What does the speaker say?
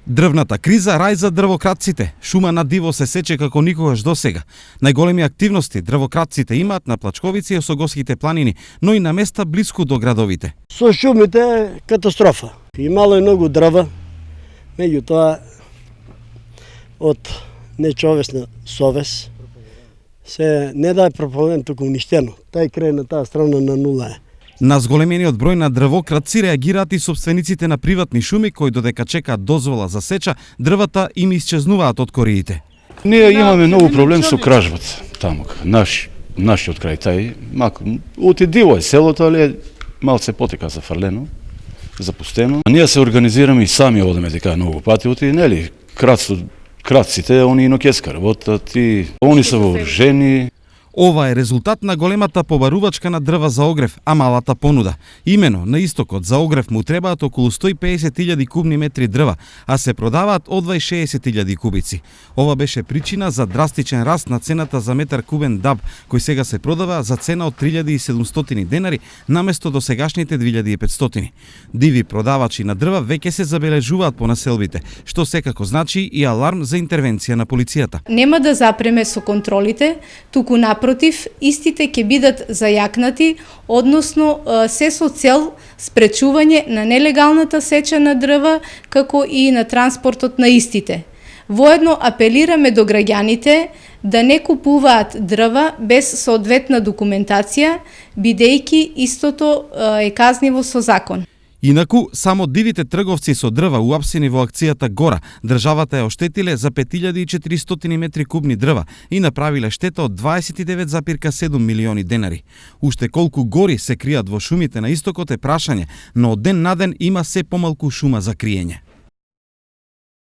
Дрвната криза рај за дрвократците. Шума на диво се сече како никогаш досега. Најголеми активности дрвократците имаат на Плачковици и Осогоските планини, но и на места блиску до градовите. Со шумите е катастрофа. Имало е многу дрва, меѓутоа од нечовесна совест се не да е пропален, туку уништено. Тај крај на таа страна на нула е. На зголемениот број на дрвократци реагираат и собствениците на приватни шуми кои додека чекаат дозвола за сеча, дрвата им исчезнуваат од кориите. Ние имаме многу проблем со кражбата таму, нашиот крај тај, оти диво е селото, али е малце потека зафрлено, запустено. Ние се организираме и сами одеме дека многу пати, оти нели кратците, они инокеска работат и они се вооружени. Ова е резултат на големата побарувачка на дрва за огрев, а малата понуда. Имено, на истокот за огрев му требаат околу 150.000 кубни метри дрва, а се продаваат од 60.000 кубици. Ова беше причина за драстичен раст на цената за метар кубен даб, кој сега се продава за цена од 3.700 денари, наместо досегашните 2.500. Диви продавачи на дрва веќе се забележуваат по населбите, што секако значи и аларм за интервенција на полицијата. Нема да запреме со контролите, туку напротив, истите ќе бидат зајакнати, односно се со цел спречување на нелегалната сеча на дрва, како и на транспортот на истите. Воедно апелираме до граѓаните да не купуваат дрва без соодветна документација, бидејќи истото е казниво со закон. Инаку, само дивите трговци со дрва уапсени во акцијата Гора, државата ја оштетиле за 5400 метри кубни дрва и направиле штета од 29,7 милиони денари. Уште колку гори се кријат во шумите на истокот е прашање, но од ден на ден има се помалку шума за криење.